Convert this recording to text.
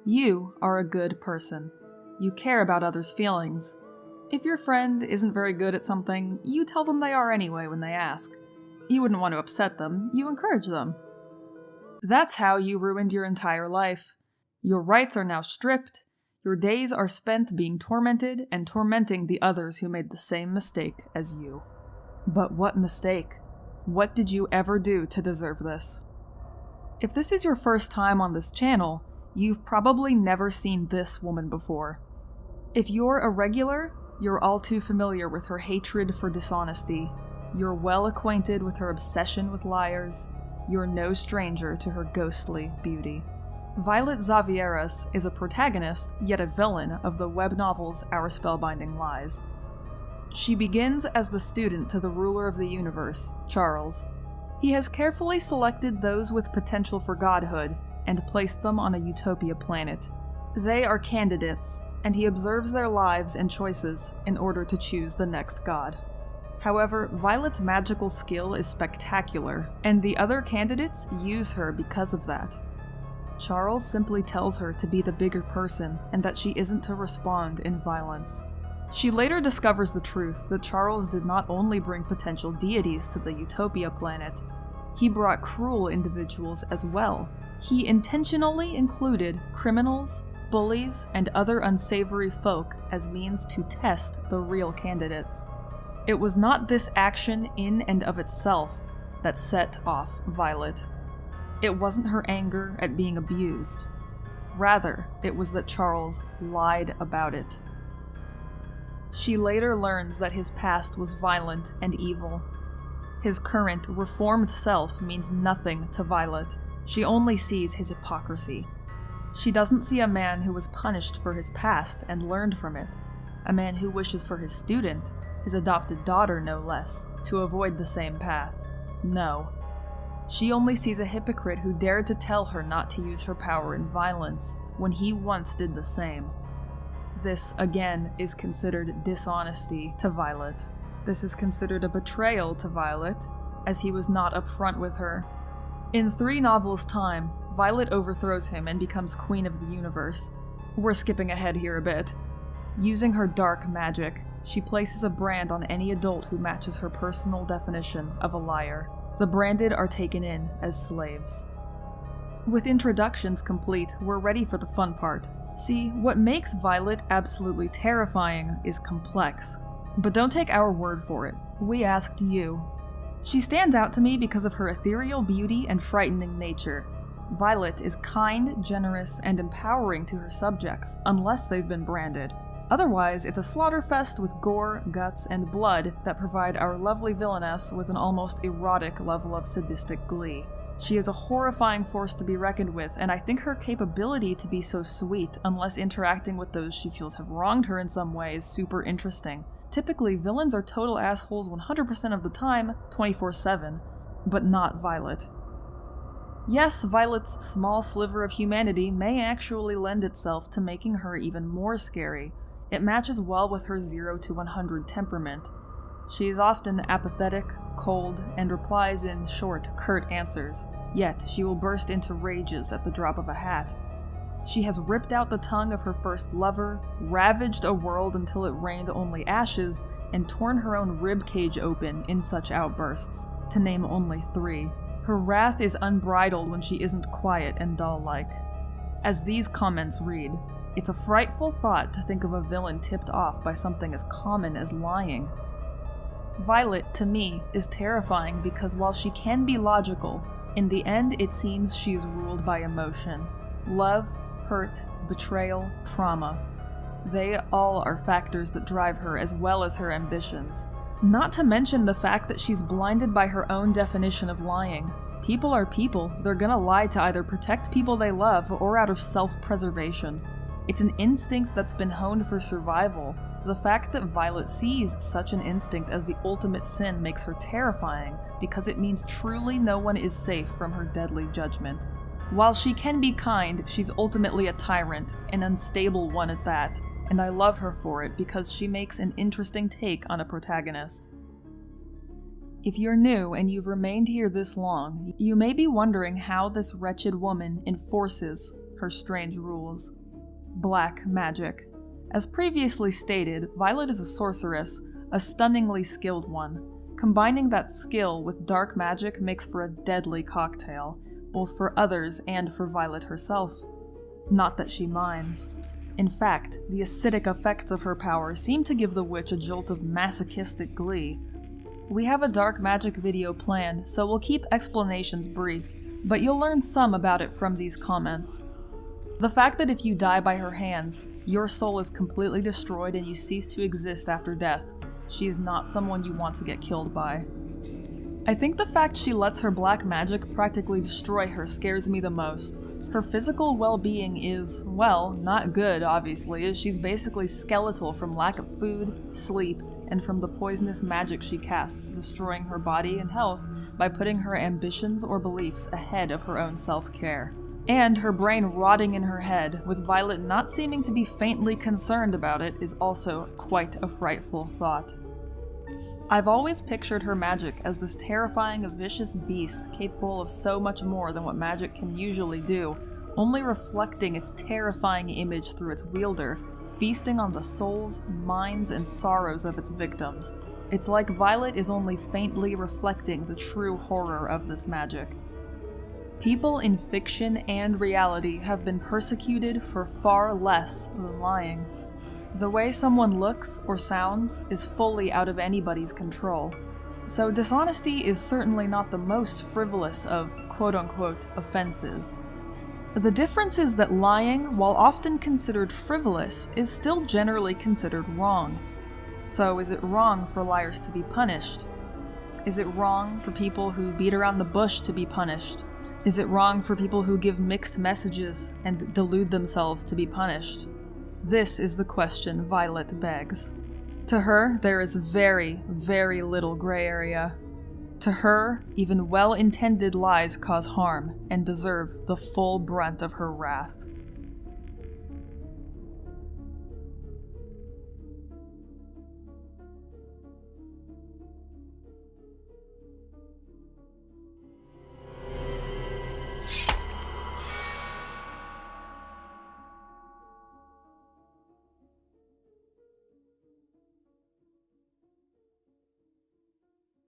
You are a good person. You care about others' feelings. If your friend isn't very good at something, you tell them they are anyway when they ask. You wouldn't want to upset them, you encourage them. That's how you ruined your entire life. Your rights are now stripped. Your days are spent being tormented and tormenting the others who made the same mistake as you. But what mistake? What did you ever do to deserve this? If this is your first time on this channel, you've probably never seen this woman before. If you're a regular, you're all too familiar with her hatred for dishonesty. You're well acquainted with her obsession with liars. You're no stranger to her ghostly beauty. Violet Xavieras is a protagonist, yet a villain, of the web novels Our Spellbinding Lies. She begins as the student to the ruler of the universe, Charles. He has carefully selected those with potential for godhood and placed them on a utopia planet. They are candidates, and he observes their lives and choices in order to choose the next god. However, Violet's magical skill is spectacular, and the other candidates use her because of that. Charles simply tells her to be the bigger person and that she isn't to respond in violence. She later discovers the truth that Charles did not only bring potential deities to the Utopia planet, he brought cruel individuals as well. He intentionally included criminals, bullies, and other unsavory folk as means to test the real candidates. It was not this action in and of itself that set off Violet. It wasn't her anger at being abused. Rather, it was that Charles lied about it. She later learns that his past was violent and evil. His current, reformed self means nothing to Violet. She only sees his hypocrisy. She doesn't see a man who was punished for his past and learned from it. A man who wishes for his student, his adopted daughter no less, to avoid the same path. No. She only sees a hypocrite who dared to tell her not to use her power in violence, when he once did the same. This, again, is considered dishonesty to Violet. This is considered a betrayal to Violet, as he was not upfront with her. In 3 novels' time, Violet overthrows him and becomes queen of the universe. We're skipping ahead here a bit. Using her dark magic, she places a brand on any adult who matches her personal definition of a liar. The branded are taken in as slaves. With introductions complete, we're ready for the fun part. See, what makes Violet absolutely terrifying is complex. But don't take our word for it. We asked you. She stands out to me because of her ethereal beauty and frightening nature. Violet is kind, generous, and empowering to her subjects, unless they've been branded. Otherwise, it's a slaughterfest with gore, guts, and blood that provide our lovely villainess with an almost erotic level of sadistic glee. She is a horrifying force to be reckoned with, and I think her capability to be so sweet, unless interacting with those she feels have wronged her in some way, is super interesting. Typically, villains are total assholes 100% of the time, 24/7, but not Violet. Yes, Violet's small sliver of humanity may actually lend itself to making her even more scary. It matches well with her 0 to 100 temperament. She is often apathetic, cold, and replies in short, curt answers, yet she will burst into rages at the drop of a hat. She has ripped out the tongue of her first lover, ravaged a world until it rained only ashes, and torn her own ribcage open in such outbursts, to name only 3. Her wrath is unbridled when she isn't quiet and doll-like. As these comments read, it's a frightful thought to think of a villain tipped off by something as common as lying. Violet, to me, is terrifying because while she can be logical, in the end it seems she is ruled by emotion. Love, hurt, betrayal, trauma. They all are factors that drive her as well as her ambitions. Not to mention the fact that she's blinded by her own definition of lying. People are people. They're gonna lie to either protect people they love or out of self-preservation. It's an instinct that's been honed for survival. The fact that Violet sees such an instinct as the ultimate sin makes her terrifying, because it means truly no one is safe from her deadly judgment. While she can be kind, she's ultimately a tyrant, an unstable one at that, and I love her for it because she makes an interesting take on a protagonist. If you're new and you've remained here this long, you may be wondering how this wretched woman enforces her strange rules. Black magic. As previously stated, Violet is a sorceress, a stunningly skilled one. Combining that skill with dark magic makes for a deadly cocktail, both for others and for Violet herself. Not that she minds. In fact, the acidic effects of her power seem to give the witch a jolt of masochistic glee. We have a dark magic video planned, so we'll keep explanations brief, but you'll learn some about it from these comments. The fact that if you die by her hands, your soul is completely destroyed and you cease to exist after death. She is not someone you want to get killed by. I think the fact she lets her black magic practically destroy her scares me the most. Her physical well-being is, well, not good obviously, as she's basically skeletal from lack of food, sleep, and from the poisonous magic she casts, destroying her body and health by putting her ambitions or beliefs ahead of her own self-care. And her brain rotting in her head, with Violet not seeming to be faintly concerned about it, is also quite a frightful thought. I've always pictured her magic as this terrifying, vicious beast capable of so much more than what magic can usually do, only reflecting its terrifying image through its wielder, feasting on the souls, minds, and sorrows of its victims. It's like Violet is only faintly reflecting the true horror of this magic. People in fiction and reality have been persecuted for far less than lying. The way someone looks or sounds is fully out of anybody's control. So dishonesty is certainly not the most frivolous of quote-unquote offenses. The difference is that lying, while often considered frivolous, is still generally considered wrong. So is it wrong for liars to be punished? Is it wrong for people who beat around the bush to be punished? Is it wrong for people who give mixed messages and delude themselves to be punished? This is the question Violet begs. To her, there is very, very little gray area. To her, even well-intended lies cause harm and deserve the full brunt of her wrath.